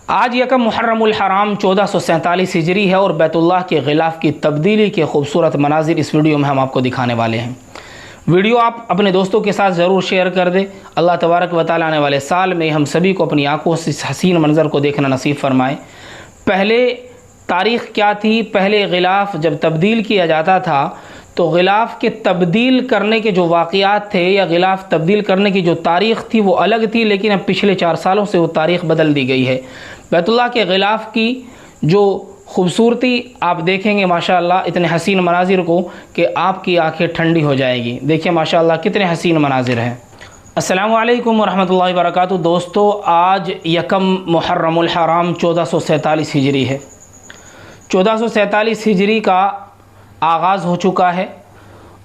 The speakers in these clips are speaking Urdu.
آج یکم محرم الحرام 1447 ہجری ہے اور بیت اللہ کے غلاف کی تبدیلی کے خوبصورت مناظر اس ویڈیو میں ہم آپ کو دکھانے والے ہیں۔ ویڈیو آپ اپنے دوستوں کے ساتھ ضرور شیئر کر دیں۔ اللہ تبارک و تعالی آنے والے سال میں ہم سبھی کو اپنی آنکھوں سے اس حسین منظر کو دیکھنا نصیب فرمائے۔ پہلے تاریخ کیا تھی؟ پہلے غلاف جب تبدیل کیا جاتا تھا تو غلاف کے تبدیل کرنے کے جو واقعات تھے یا غلاف تبدیل کرنے کی جو تاریخ تھی وہ الگ تھی، لیکن اب پچھلے 4 سالوں سے وہ تاریخ بدل دی گئی ہے۔ بیت اللہ کے غلاف کی جو خوبصورتی آپ دیکھیں گے ماشاءاللہ اتنے حسین مناظر کو کہ آپ کی آنکھیں ٹھنڈی ہو جائے گی۔ دیکھیں ماشاءاللہ کتنے حسین مناظر ہیں۔ السلام علیکم ورحمۃ اللہ وبرکاتہ۔ دوستو، آج یکم محرم الحرام 1447 ہجری ہے۔ 1447 ہجری کا آغاز ہو چکا ہے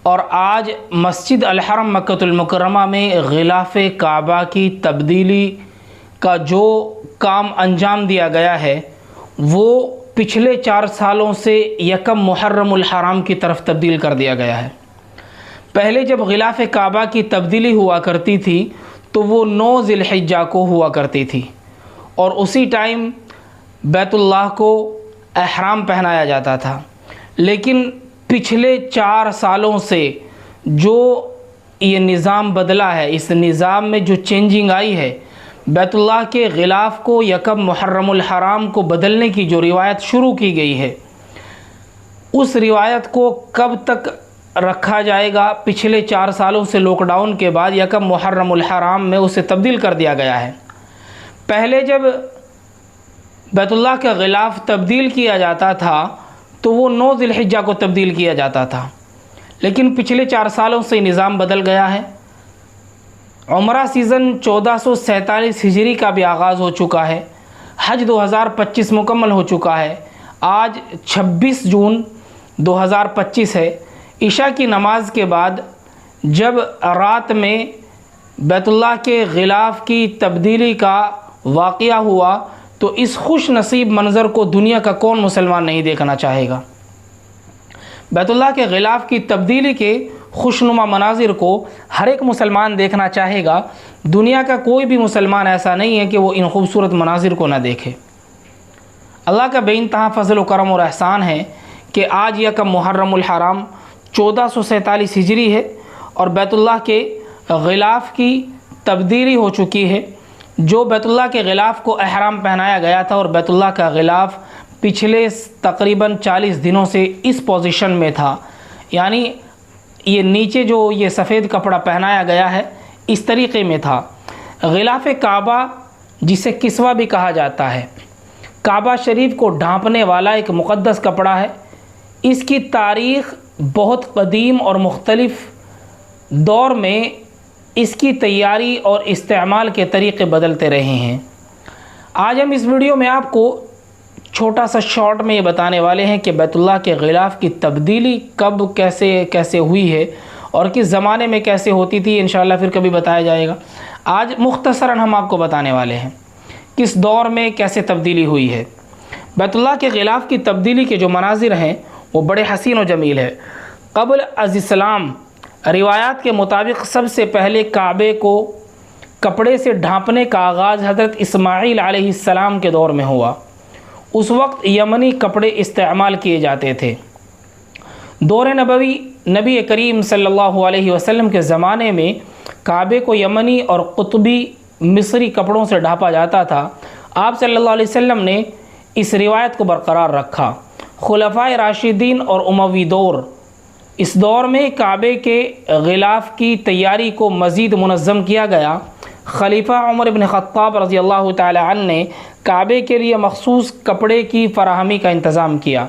اور آج مسجد الحرم مکۃ المکرمہ میں غلاف کعبہ کی تبدیلی کا جو کام انجام دیا گیا ہے وہ پچھلے 4 سالوں سے یکم محرم الحرام کی طرف تبدیل کر دیا گیا ہے۔ پہلے جب غلاف کعبہ کی تبدیلی ہوا کرتی تھی تو وہ 9 ذی الحجہ کو ہوا کرتی تھی اور اسی ٹائم بیت اللہ کو احرام پہنایا جاتا تھا، لیکن پچھلے 4 سالوں سے جو یہ نظام بدلا ہے، اس نظام میں جو چینجنگ آئی ہے، بیت اللہ کے غلاف کو یکم محرم الحرام کو بدلنے کی جو روایت شروع کی گئی ہے، اس روایت کو کب تک رکھا جائے گا؟ پچھلے 4 سالوں سے لاک ڈاؤن کے بعد یکم محرم الحرام میں اسے تبدیل کر دیا گیا ہے۔ پہلے جب بیت اللہ کا غلاف تبدیل کیا جاتا تھا تو وہ 9 ذی الحجہ کو تبدیل کیا جاتا تھا، لیکن پچھلے 4 سالوں سے نظام بدل گیا ہے۔ عمرہ سیزن 1447 ہجری کا بھی آغاز ہو چکا ہے۔ حج 2025 مکمل ہو چکا ہے۔ آج 26 جون 2025 ہے۔ عشاء کی نماز کے بعد جب رات میں بیت اللہ کے غلاف کی تبدیلی کا واقعہ ہوا تو اس خوش نصیب منظر کو دنیا کا کون مسلمان نہیں دیکھنا چاہے گا؟ بیت اللہ کے غلاف کی تبدیلی کے خوشنما مناظر کو ہر ایک مسلمان دیکھنا چاہے گا۔ دنیا کا کوئی بھی مسلمان ایسا نہیں ہے کہ وہ ان خوبصورت مناظر کو نہ دیکھے۔ اللہ کا بے انتہا فضل و کرم اور احسان ہے کہ آج یکم محرم الحرام 1447 ہجری ہے اور بیت اللہ کے غلاف کی تبدیلی ہو چکی ہے۔ جو بیت اللہ کے غلاف کو احرام پہنایا گیا تھا اور بیت اللہ کا غلاف پچھلے تقریباً 40 دنوں سے اس پوزیشن میں تھا، یعنی یہ نیچے جو یہ سفید کپڑا پہنایا گیا ہے اس طریقے میں تھا۔ غلاف کعبہ جسے کسوہ بھی کہا جاتا ہے، کعبہ شریف کو ڈھانپنے والا ایک مقدس کپڑا ہے۔ اس کی تاریخ بہت قدیم اور مختلف دور میں اس کی تیاری اور استعمال کے طریقے بدلتے رہے ہیں۔ آج ہم اس ویڈیو میں آپ کو چھوٹا سا شارٹ میں یہ بتانے والے ہیں کہ بیت اللہ کے غلاف کی تبدیلی کب کیسے ہوئی ہے اور کس زمانے میں کیسے ہوتی تھی۔ انشاءاللہ پھر کبھی بتایا جائے گا۔ آج مختصراً ہم آپ کو بتانے والے ہیں کس دور میں کیسے تبدیلی ہوئی ہے۔ بیت اللہ کے غلاف کی تبدیلی کے جو مناظر ہیں وہ بڑے حسین و جمیل ہے۔ قبل از اسلام روایات کے مطابق سب سے پہلے کعبے کو کپڑے سے ڈھانپنے کا آغاز حضرت اسماعیل علیہ السلام کے دور میں ہوا۔ اس وقت یمنی کپڑے استعمال کیے جاتے تھے۔ دور نبوی نبی کریم صلی اللہ علیہ وسلم کے زمانے میں کعبے کو یمنی اور قطبی مصری کپڑوں سے ڈھانپا جاتا تھا۔ آپ صلی اللہ علیہ وسلم نے اس روایت کو برقرار رکھا۔ خلفائے راشدین اور اموی دور، اس دور میں کعبے کے غلاف کی تیاری کو مزید منظم کیا گیا۔ خلیفہ عمر بن خطاب رضی اللہ تعالی عنہ نے کعبے کے لیے مخصوص کپڑے کی فراہمی کا انتظام کیا۔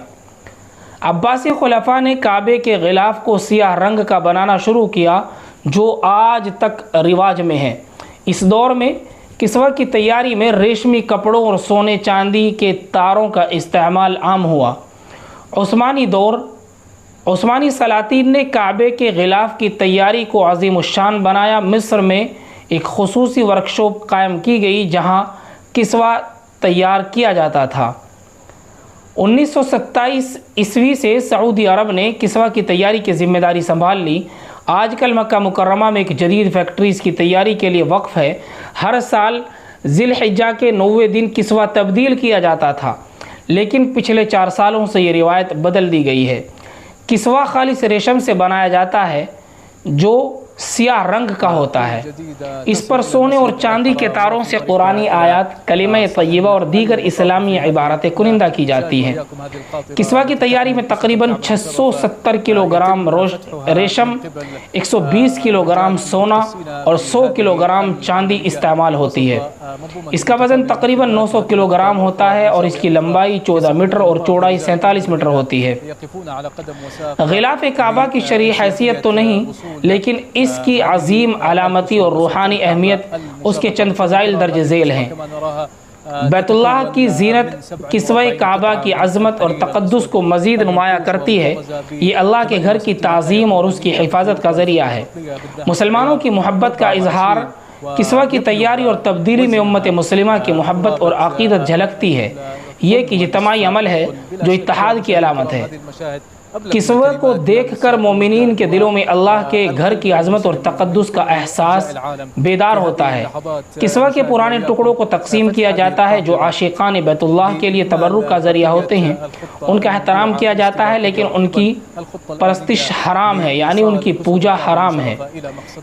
عباسی خلفاء نے کعبے کے غلاف کو سیاہ رنگ کا بنانا شروع کیا جو آج تک رواج میں ہے۔ اس دور میں کسوہ کی تیاری میں ریشمی کپڑوں اور سونے چاندی کے تاروں کا استعمال عام ہوا۔ عثمانی دور، عثمانی سلاطین نے کعبے کے غلاف کی تیاری کو عظیم الشان بنایا۔ مصر میں ایک خصوصی ورکشاپ قائم کی گئی جہاں کسوہ تیار کیا جاتا تھا۔ 1927 عیسوی سے سعودی عرب نے کسوہ کی تیاری کی ذمہ داری سنبھال لی۔ آج کل مکہ مکرمہ میں ایک جدید فیکٹری اس کی تیاری کے لیے وقف ہے۔ ہر سال ذی الحجہ کے 90 دن کسوہ تبدیل کیا جاتا تھا، لیکن پچھلے 4 سالوں سے یہ روایت بدل دی گئی ہے۔ کسوہ خالص ریشم سے بنایا جاتا ہے جو سیاہ رنگ کا ہوتا ہے۔ اس پر سونے اور چاندی کے تاروں سے قرآنی آیات، کلمہ طیبہ اور دیگر اسلامی عبارتیں کنندہ کی جاتی ہیں۔ کسوہ کی تیاری میں تقریباً 670 کلو گرام ریشم، 120 کلو گرام سونا اور 100 کلو گرام چاندی استعمال ہوتی ہے۔ اس کا وزن تقریباً 900 کلو گرام ہوتا ہے اور اس کی لمبائی 14 میٹر اور چوڑائی 47 میٹر ہوتی ہے۔ غلاف کعبہ کی شرعی حیثیت تو نہیں، لیکن اس کی عظیم علامتی اور روحانی اہمیت اس کے چند فضائل درج ذیل ہیں۔ بیت اللہ کی زینت کسوہ کعبہ کی عظمت اور تقدس کو مزید نمایاں کرتی ہے۔ یہ اللہ کے گھر کی تعظیم اور اس کی حفاظت کا ذریعہ ہے۔ مسلمانوں کی محبت کا اظہار کسوہ کی تیاری اور تبدیلی میں امت مسلمہ کی محبت اور عقیدت جھلکتی ہے۔ یہ ایک اجتماعی عمل ہے جو اتحاد کی علامت ہے۔ کسوہ کو دیکھ کر مومنین کے دلوں میں اللہ کے گھر کی عظمت اور تقدس کا احساس بیدار ہوتا ہے۔ کسوہ کے پرانے ٹکڑوں کو تقسیم کیا جاتا ہے جو عاشقان بیت اللہ کے لیے تبرک کا ذریعہ ہوتے ہیں۔ ان کا احترام کیا جاتا ہے لیکن ان کی پرستش حرام ہے، یعنی ان کی پوجا حرام ہے۔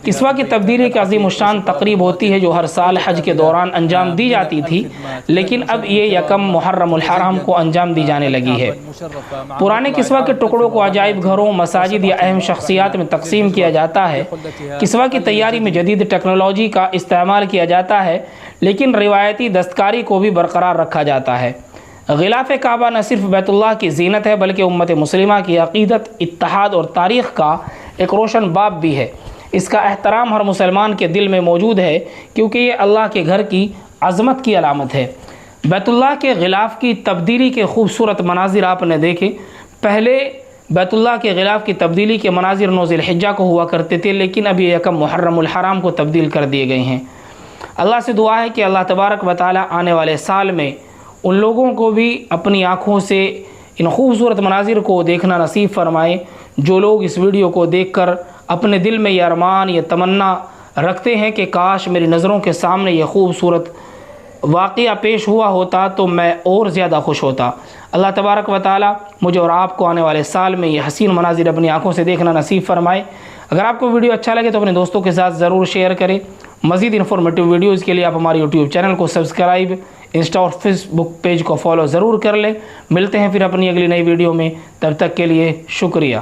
کسوہ کی تبدیلی کی عظیم الشان تقریب ہوتی ہے جو ہر سال حج کے دوران انجام دی جاتی تھی، لیکن اب یہ 1 محرم الحرام کو انجام دی جانے لگی ہے۔ پرانے کسوہ کے ٹکڑوں کو عجائب گھروں، مساجد یا اہم شخصیات میں تقسیم کیا جاتا ہے۔ کسوہ کی تیاری میں جدید ٹیکنالوجی کا استعمال کیا جاتا ہے، لیکن روایتی دستکاری کو بھی برقرار رکھا جاتا ہے۔ غلاف کعبہ نہ صرف بیت اللہ کی زینت ہے بلکہ امت مسلمہ کی عقیدت، اتحاد اور تاریخ کا ایک روشن باب بھی ہے۔ اس کا احترام ہر مسلمان کے دل میں موجود ہے کیونکہ یہ اللہ کے گھر کی عظمت کی علامت ہے۔ بیت اللہ کے غلاف کی تبدیلی کے خوبصورت مناظر آپ نے دیکھے۔ پہلے بیت اللہ کے غلاف کی تبدیلی کے مناظر 9 ذی الحجہ کو ہوا کرتے تھے، لیکن اب یہ 1 محرم الحرام کو تبدیل کر دیے گئے ہیں۔ اللہ سے دعا ہے کہ اللہ تبارک و تعالی آنے والے سال میں ان لوگوں کو بھی اپنی آنکھوں سے ان خوبصورت مناظر کو دیکھنا نصیب فرمائے جو لوگ اس ویڈیو کو دیکھ کر اپنے دل میں یہ ارمان، یہ تمنا رکھتے ہیں کہ کاش میری نظروں کے سامنے یہ خوبصورت واقعہ پیش ہوا ہوتا تو میں اور زیادہ خوش ہوتا۔ اللہ تبارک و تعالی مجھے اور آپ کو آنے والے سال میں یہ حسین مناظر اپنی آنکھوں سے دیکھنا نصیب فرمائے۔ اگر آپ کو ویڈیو اچھا لگے تو اپنے دوستوں کے ساتھ ضرور شیئر کریں۔ مزید انفارمیٹیو ویڈیوز کے لیے آپ ہمارے یوٹیوب چینل کو سبسکرائب، انسٹا اور فیس بک پیج کو فالو ضرور کر لیں۔ ملتے ہیں پھر اپنی اگلی نئی ویڈیو میں، تب تک کے لیے شکریہ۔